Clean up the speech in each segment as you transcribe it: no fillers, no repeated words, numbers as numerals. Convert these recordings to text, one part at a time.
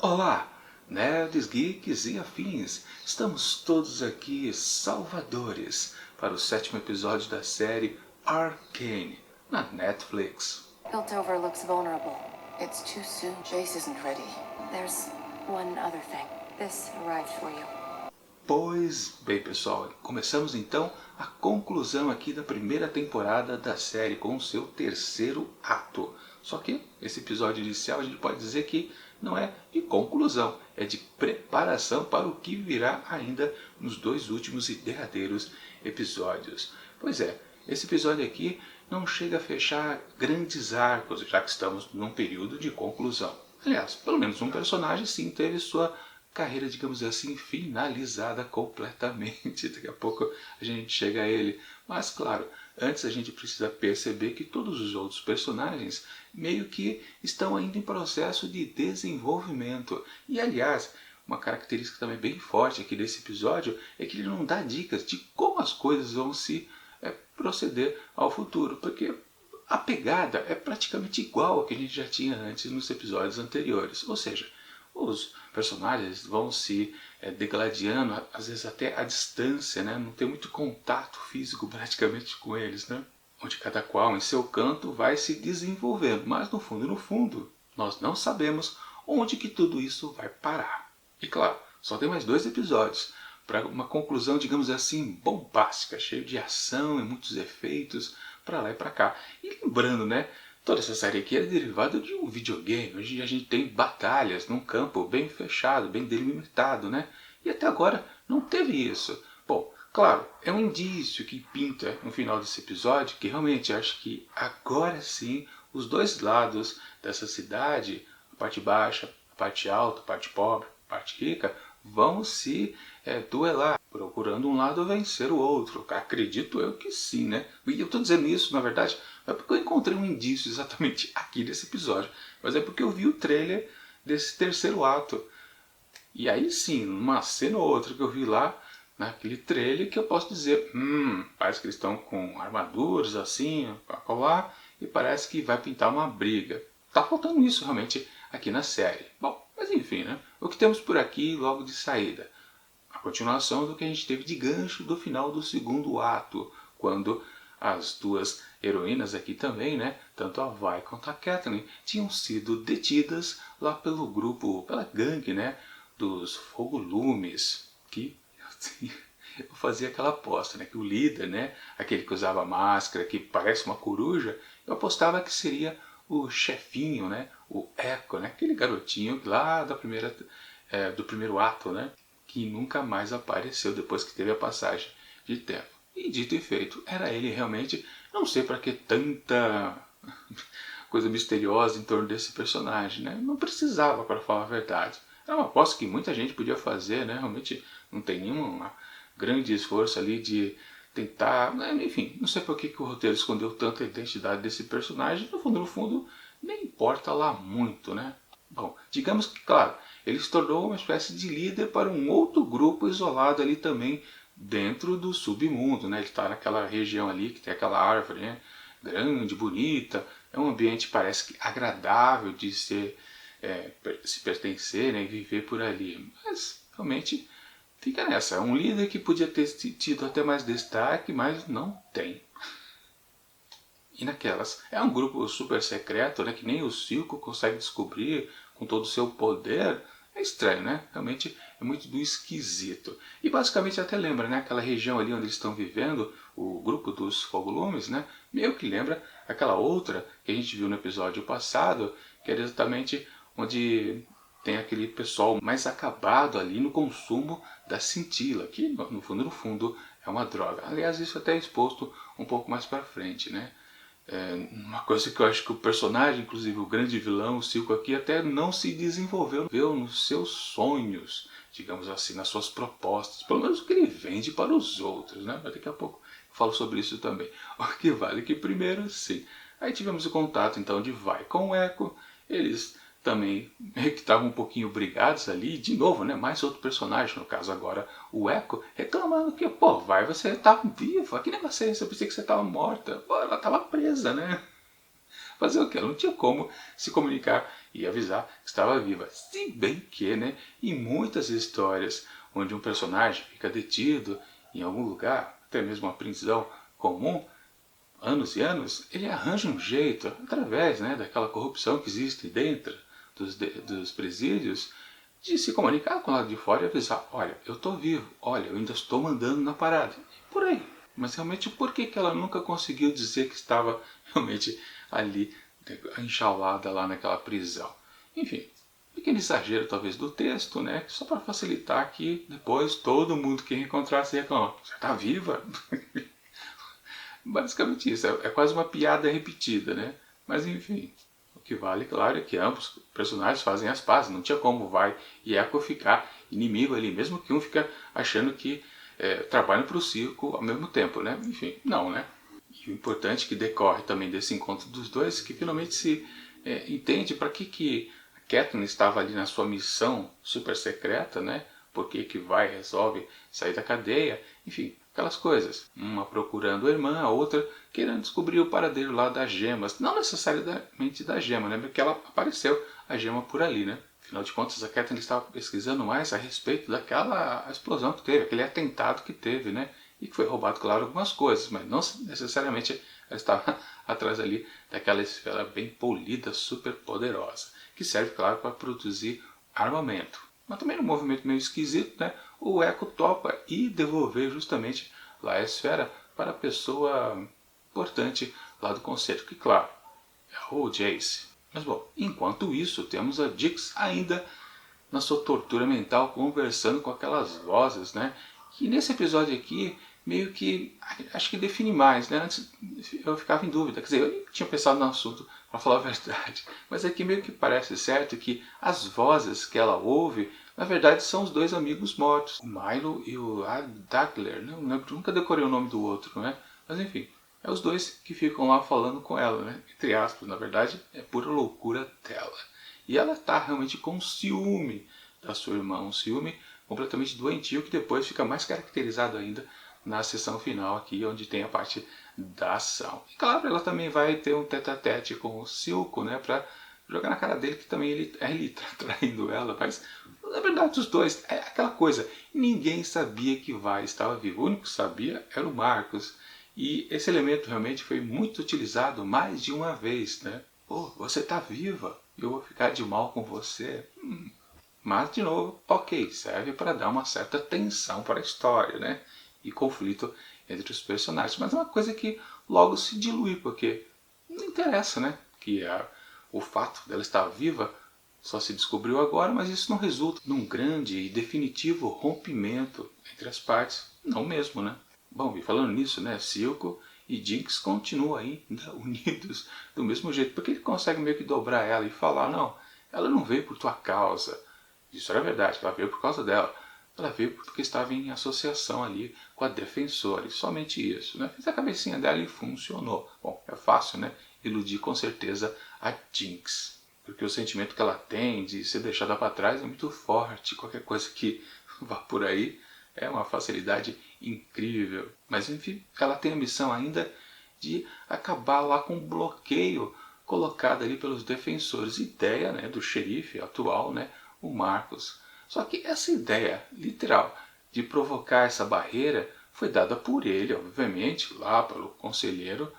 Olá, nerds, geeks e afins! Estamos todos aqui salvadores para o 7º episódio da série Arcane, na Netflix. Piltover looks vulnerable. It's too soon. Jace isn't ready. There's one other thing. This arrived for you. Pois bem, pessoal, começamos então a conclusão aqui da primeira temporada da série com o seu terceiro ato. Só que esse episódio inicial a gente pode dizer que não é de conclusão, é de preparação para o que virá ainda nos dois últimos e derradeiros episódios. Pois é, esse episódio aqui não chega a fechar grandes arcos, já que estamos num período de conclusão. Aliás, pelo menos um personagem sim teve sua carreira, digamos assim, finalizada completamente. Daqui a pouco a gente chega a ele. Mas, claro, antes a gente precisa perceber que todos os outros personagens meio que estão ainda em processo de desenvolvimento. E, aliás, uma característica também bem forte aqui desse episódio é que ele não dá dicas de como as coisas vão se proceder ao futuro. Porque a pegada é praticamente igual a que a gente já tinha antes nos episódios anteriores. Ou seja, os personagens vão se degladiando, às vezes até à distância, né? Não tem muito contato físico praticamente com eles, né? Onde cada qual em seu canto vai se desenvolvendo, mas no fundo, nós não sabemos onde que tudo isso vai parar. E claro, só tem mais 2 episódios para uma conclusão, digamos assim, bombástica, cheio de ação e muitos efeitos para lá e para cá. E lembrando, né? Toda essa série aqui é derivada de um videogame, onde a gente tem batalhas num campo bem fechado, bem delimitado, né? E até agora não teve isso. Bom, claro, é um indício que pinta no final desse episódio que realmente acho que agora sim os dois lados dessa cidade, a parte baixa, a parte alta, a parte pobre, a parte rica, vão se duelar, procurando um lado vencer o outro. Acredito eu que sim, né? E eu estou dizendo isso, na verdade, não é porque eu encontrei um indício exatamente aqui nesse episódio, mas é porque eu vi o trailer desse terceiro ato. E aí sim, numa cena ou outra que eu vi lá, naquele trailer, que eu posso dizer, parece que eles estão com armaduras assim, lá, e parece que vai pintar uma briga. Tá faltando isso realmente aqui na série. Bom, mas enfim, né? O que temos por aqui logo de saída? A continuação do que a gente teve de gancho do final do segundo ato, quando as duas heroínas aqui também, né, tanto a Vi quanto a Catelyn, tinham sido detidas lá pelo grupo, pela gangue, né, dos Fogolumes, que eu fazia aquela aposta, né, que o líder, né, aquele que usava máscara, que parece uma coruja, eu apostava que seria o chefinho, né, o Echo, né, aquele garotinho lá da do primeiro ato, né, que nunca mais apareceu depois que teve a passagem de tempo. E dito e feito, era ele realmente. Não sei para que tanta coisa misteriosa em torno desse personagem, né? Não precisava, para falar a verdade. Era uma aposta que muita gente podia fazer, né? Realmente não tem nenhum grande esforço ali de tentar. Enfim, não sei por que o roteiro escondeu tanto a identidade desse personagem. No fundo, nem importa lá muito, né? Bom, digamos que, claro, ele se tornou uma espécie de líder para um outro grupo isolado ali também dentro do submundo, né? Ele está naquela região ali que tem aquela árvore, né, grande, bonita, é um ambiente parece que agradável de se pertencer, né, e viver por ali. Mas realmente fica nessa, é um líder que podia ter tido até mais destaque, mas não tem. E naquelas, é um grupo super secreto, né, que nem o Silco consegue descobrir com todo o seu poder. É estranho, né? Realmente é muito do esquisito. E basicamente até lembra, né? Aquela região ali onde eles estão vivendo, o grupo dos Fogolumes, né? Meio que lembra aquela outra que a gente viu no episódio passado, que era exatamente onde tem aquele pessoal mais acabado ali no consumo da cintila, que no fundo é uma droga. Aliás, isso até é exposto um pouco mais pra frente, né? Uma coisa que eu acho que o personagem, inclusive o grande vilão, o Silco aqui, até não se desenvolveu nos seus sonhos, digamos assim, nas suas propostas, pelo menos o que ele vende para os outros, né? Mas daqui a pouco eu falo sobre isso também. O que vale que primeiro, sim. Aí tivemos o contato então de Vi com o Echo, eles também meio que estavam um pouquinho brigados ali, de novo, né? Mais outro personagem, no caso agora o Echo, reclamando que, pô, vai, você tá viva, que negócio é esse? Eu pensei que você tava morta. Pô, ela tava presa, né? Fazer o quê? Ela não tinha como se comunicar e avisar que estava viva. Se bem que, né, em muitas histórias onde um personagem fica detido em algum lugar, até mesmo uma prisão comum, anos e anos, ele arranja um jeito, através, né, daquela corrupção que existe dentro dos presídios, de se comunicar com o lado de fora e avisar, olha, eu estou vivo, olha, eu ainda estou mandando na parada. E por aí. Mas realmente, por que ela nunca conseguiu dizer que estava realmente ali, enjaulada lá naquela prisão? Enfim, pequeno exagero talvez do texto, né? Só para facilitar que depois todo mundo que encontrasse reclama, você está viva? Basicamente isso, é quase uma piada repetida, né? Mas enfim, o que vale, claro, é que ambos personagens fazem as pazes. Não tinha como Vai e Echo ficar inimigo ali, mesmo que um fica achando que trabalham para o circo ao mesmo tempo, né? Enfim, não, né? E o importante que decorre também desse encontro dos dois, que finalmente se entende para que a Katniss estava ali na sua missão super secreta, né? Por que Vai resolve sair da cadeia, enfim, aquelas coisas. Uma procurando a irmã, a outra querendo descobrir o paradeiro lá das gemas. Não necessariamente da gema, né? Porque ela apareceu a gema por ali, né? Afinal de contas, a Katniss estava pesquisando mais a respeito daquela explosão que teve, aquele atentado que teve, né? E que foi roubado, claro, algumas coisas, mas não necessariamente ela estava atrás ali daquela esfera bem polida, super poderosa, que serve, claro, para produzir armamento. Mas também num movimento meio esquisito, né? O Echo topa e devolver justamente lá a esfera para a pessoa importante lá do concerto, que claro, é o Jace. Mas bom, enquanto isso, temos a Jinx ainda na sua tortura mental, conversando com aquelas vozes, né? Que nesse episódio aqui, meio que, acho que define mais, né? Antes eu ficava em dúvida, quer dizer, eu nem tinha pensado no assunto, para falar a verdade. Mas aqui meio que parece certo que as vozes que ela ouve, na verdade são os dois amigos mortos, o Milo e o Dagler, não lembro, nunca decorei o nome do outro, né? Mas enfim, é os dois que ficam lá falando com ela, né? Entre aspas, na verdade, é pura loucura dela. E ela está realmente com ciúme da sua irmã, um ciúme completamente doentio que depois fica mais caracterizado ainda na sessão final aqui, onde tem a parte da ação. E claro, ela também vai ter um tete-a-tete com o Silco, né, para jogar na cara dele que também ele tá traindo ela, mas na verdade os dois, é aquela coisa, ninguém sabia que Vai estava vivo, o único que sabia era o Marcos. E esse elemento realmente foi muito utilizado mais de uma vez, né? Pô, você tá viva, eu vou ficar de mal com você. Mas, de novo, ok, serve para dar uma certa tensão para a história, né? E conflito entre os personagens. Mas é uma coisa que logo se dilui, porque não interessa, né? O fato dela estar viva só se descobriu agora, mas isso não resulta num grande e definitivo rompimento entre as partes. Não mesmo, né? Bom, e falando nisso, né? Silco e Jinx continuam ainda unidos do mesmo jeito, porque ele consegue meio que dobrar ela e falar, não, ela não veio por tua causa. Isso era verdade, ela veio por causa dela. Ela veio porque estava em associação ali com a Defensora, e somente isso, né? Fez a cabecinha dela e funcionou. Bom, é fácil, né? Iludir com certeza a Jinx, porque o sentimento que ela tem de ser deixada para trás é muito forte. Qualquer coisa que vá por aí é uma facilidade incrível. Mas enfim, ela tem a missão ainda de acabar lá com o bloqueio colocado ali pelos defensores. Ideia, né, do xerife atual, né, o Marcos. Só que essa ideia literal de provocar essa barreira foi dada por ele, obviamente, lá pelo conselheiro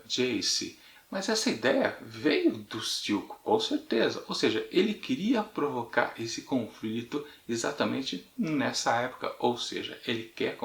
Jace. Mas essa ideia veio do Silco, com certeza. Ou seja, ele queria provocar esse conflito exatamente nessa época. Ou seja, ele quer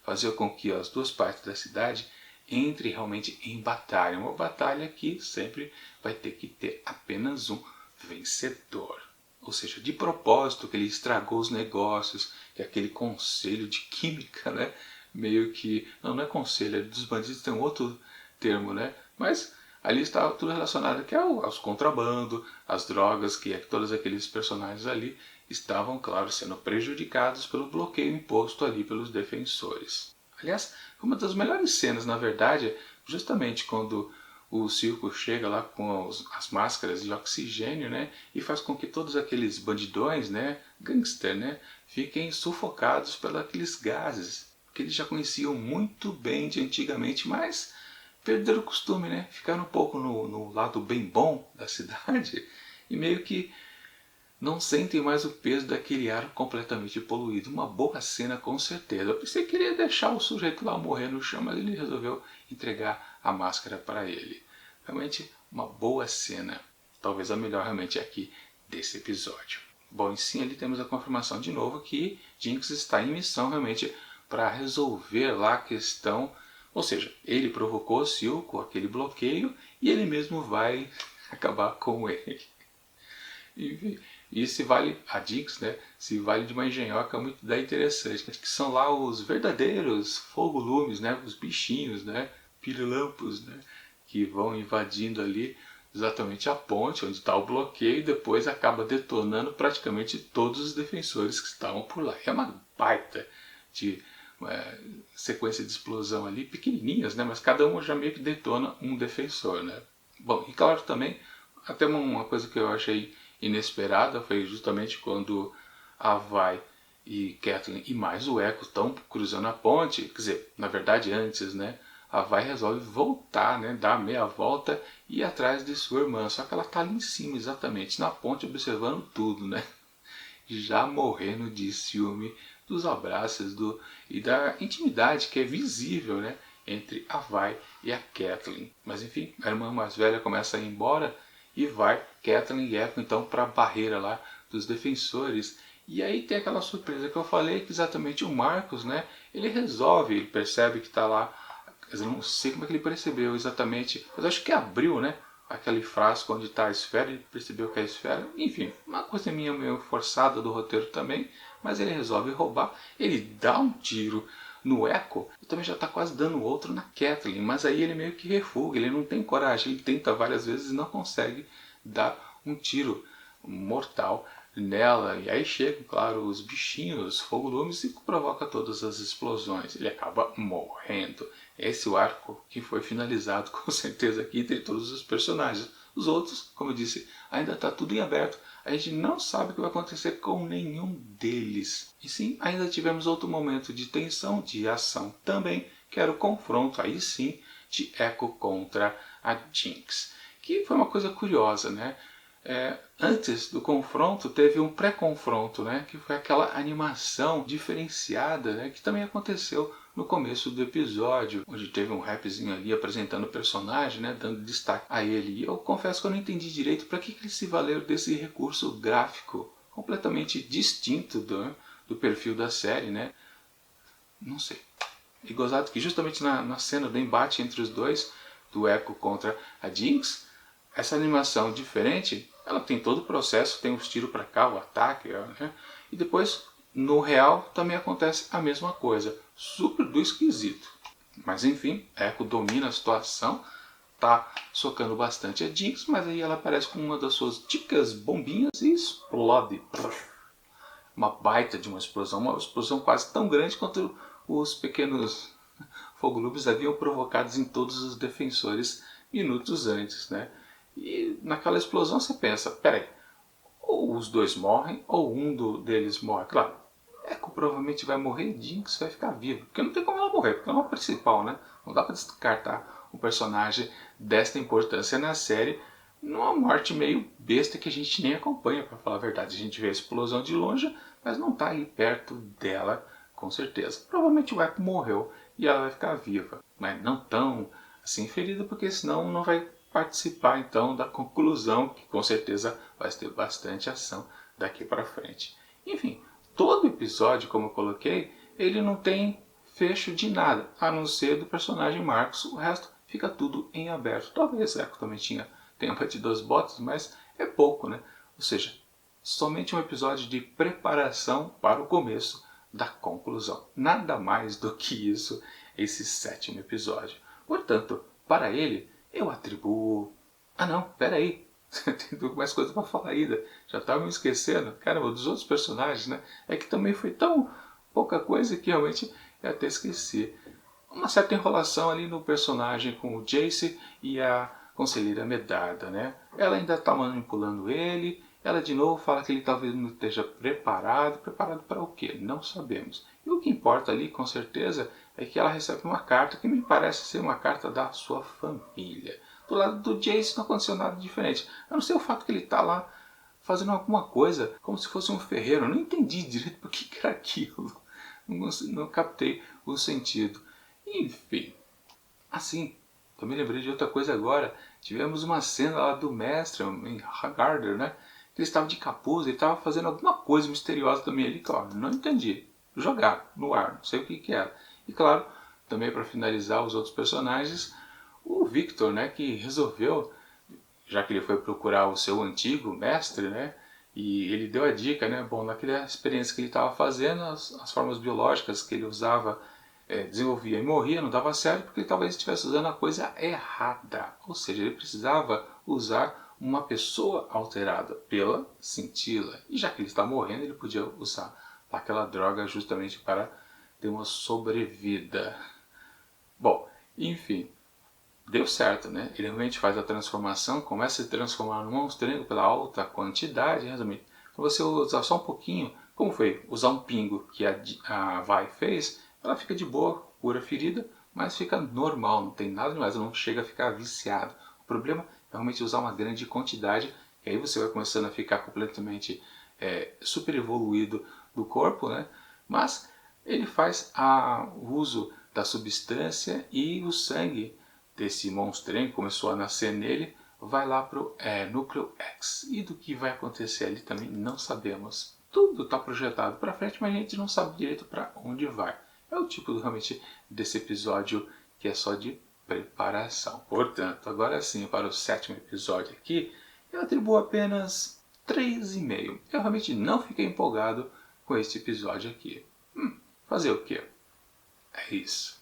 fazer com que as duas partes da cidade entrem realmente em batalha. Uma batalha que sempre vai ter que ter apenas um vencedor. Ou seja, de propósito que ele estragou os negócios, que aquele conselho de química, né? Meio que... Não é conselho, é dos bandidos, tem um outro termo, né? Mas ali estava tudo relacionado que aos contrabando, às drogas, que todos aqueles personagens ali estavam, claro, sendo prejudicados pelo bloqueio imposto ali pelos defensores. Aliás, uma das melhores cenas, na verdade, justamente quando o Silco chega lá com as máscaras de oxigênio, né, e faz com que todos aqueles bandidões, né, gangster, né, fiquem sufocados pelos aqueles gases que eles já conheciam muito bem de antigamente, mas perderam o costume, né? Ficaram um pouco no lado bem bom da cidade e meio que não sentem mais o peso daquele ar completamente poluído. Uma boa cena com certeza. Eu pensei que ele ia deixar o sujeito lá morrer no chão, mas ele resolveu entregar a máscara para ele. Realmente uma boa cena. Talvez a melhor realmente aqui desse episódio. Bom, e sim, ali temos a confirmação de novo que Jinx está em missão realmente para resolver lá a questão. Ou seja, ele provocou o Sil com aquele bloqueio e ele mesmo vai acabar com ele. E se vale a Jinx, né? Se vale de uma engenhoca muito interessante, que são lá os verdadeiros fogo-lumes, né? Os bichinhos, né? Pirilampos, né? Que vão invadindo ali exatamente a ponte onde está o bloqueio e depois acaba detonando praticamente todos os defensores que estavam por lá. É uma baita de sequência de explosão ali, pequenininhas, né? Mas cada uma já meio que detona um defensor, né? Bom, e claro também, até uma coisa que eu achei inesperada foi justamente quando a Vi e Catelyn e mais o Echo estão cruzando a ponte, quer dizer, na verdade antes, né? A Vi resolve voltar, né? Dar meia volta e ir atrás de sua irmã, só que ela está ali em cima exatamente, na ponte, observando tudo, né? Já morrendo de ciúme dos abraços e da intimidade que é visível, né? Entre a Vi e a Catelyn. Mas enfim, a irmã mais velha começa a ir embora e vai Catelyn e Echo então para a barreira lá dos defensores. E aí tem aquela surpresa que eu falei, que exatamente o Marcos, né? Ele resolve, ele percebe que está lá. Eu não sei como é que ele percebeu exatamente, mas acho que abriu, né? Aquele frasco onde está a esfera, ele percebeu que é a esfera. Enfim, uma coisa minha meio forçada do roteiro também, mas ele resolve roubar. Ele dá um tiro no Echo e também já está quase dando outro na Catelyn, mas aí ele meio que refuga, ele não tem coragem, ele tenta várias vezes e não consegue dar um tiro mortal nela. E aí chegam, claro, os bichinhos, fogo-lumes e provoca todas as explosões. Ele acaba morrendo. Esse é o arco que foi finalizado com certeza aqui entre todos os personagens. Os outros, como eu disse, ainda está tudo em aberto. A gente não sabe o que vai acontecer com nenhum deles. E sim, ainda tivemos outro momento de tensão, de ação também, que era o confronto, aí sim, de Echo contra a Jinx. Que foi uma coisa curiosa, né? Antes do confronto teve um pré-confronto, né? Que foi aquela animação diferenciada, né? Que também aconteceu no começo do episódio, onde teve um rapzinho ali apresentando o personagem, né? Dando destaque a ele. E eu confesso que eu não entendi direito para que eles se valeram desse recurso gráfico completamente distinto do perfil da série, né? Não sei. E gozado que justamente na cena do embate entre os dois, do Echo contra a Jinx, essa animação diferente, ela tem todo o processo, tem os tiros para cá, o ataque, né? E depois no real também acontece a mesma coisa, super do esquisito. Mas enfim, Echo domina a situação, tá socando bastante a Jinx, mas aí ela aparece com uma das suas típicas bombinhas e explode. Uma baita de uma explosão quase tão grande quanto os pequenos fogo-lumes haviam provocados em todos os defensores minutos antes, né? E naquela explosão você pensa, peraí, ou os dois morrem, ou deles morre. Claro, Echo provavelmente vai morrer e Jinx vai ficar viva. Porque não tem como ela morrer, porque ela é uma principal, né? Não dá para descartar um personagem desta importância na série numa morte meio besta que a gente nem acompanha, para falar a verdade. A gente vê a explosão de longe, mas não está ali perto dela, com certeza. Provavelmente o Echo morreu e ela vai ficar viva, mas não tão assim ferida, porque senão não vai participar então da conclusão, que com certeza vai ter bastante ação daqui para frente. Enfim, todo episódio, como eu coloquei, ele não tem fecho de nada, a não ser do personagem Marcos. O resto fica tudo em aberto. Talvez Echo também tenha batido as botas, mas é pouco, né? Ou seja, somente um episódio de preparação para o começo da conclusão. Nada mais do que isso, esse 7º episódio. Portanto, para ele, eu atribuo... Ah não, peraí, tem mais coisa para falar ainda. Já estava me esquecendo, caramba, dos outros personagens, né? É que também foi tão pouca coisa que realmente eu até esqueci. Uma certa enrolação ali no personagem com o Jace e a conselheira Medarda, né? Ela ainda está manipulando ele, ela de novo fala que ele talvez não esteja preparado. Preparado para o quê? Não sabemos. E o que importa ali, com certeza, é que ela recebe uma carta que me parece ser uma carta da sua família. Do lado do Jace não aconteceu nada diferente, a não ser o fato que ele está lá fazendo alguma coisa como se fosse um ferreiro. Eu não entendi direito por que era aquilo. Não captei o sentido. Enfim, assim, eu me lembrei de outra coisa agora. Tivemos uma cena lá do mestre em Hagarder, né? Ele estava de capuz, ele estava fazendo alguma coisa misteriosa também ali, que ó, não entendi. Jogar no ar, não sei o que era. E claro, também para finalizar os outros personagens, o Victor, né, que resolveu, já que ele foi procurar o seu antigo mestre, né, e ele deu a dica, né, bom, naquela experiência que ele estava fazendo, as formas biológicas que ele usava, desenvolvia e morria, não dava certo, porque ele talvez estivesse usando a coisa errada. Ou seja, ele precisava usar uma pessoa alterada pela cintila. E já que ele está morrendo, ele podia usar aquela droga justamente para ter uma sobrevida. Bom, enfim, deu certo, né? Ele realmente faz a transformação, começa a se transformar num monstrengo pela alta quantidade, resumindo. Quando você usar só um pouquinho, como foi usar um pingo que a Vi fez, ela fica de boa, cura a ferida, mas fica normal, não tem nada demais, não chega a ficar viciado. O problema é realmente usar uma grande quantidade, e aí você vai começando a ficar completamente super evoluído do corpo, né? Mas ele faz o uso da substância e o sangue desse monstrengo começou a nascer nele, vai lá para o núcleo X. E do que vai acontecer ali também não sabemos. Tudo está projetado para frente, mas a gente não sabe direito para onde vai. É o tipo realmente desse episódio que é só de preparação. Portanto, agora sim, para o 7º episódio aqui, eu atribuo apenas 3,5. Eu realmente não fiquei empolgado com este episódio aqui. Fazer o quê? É isso.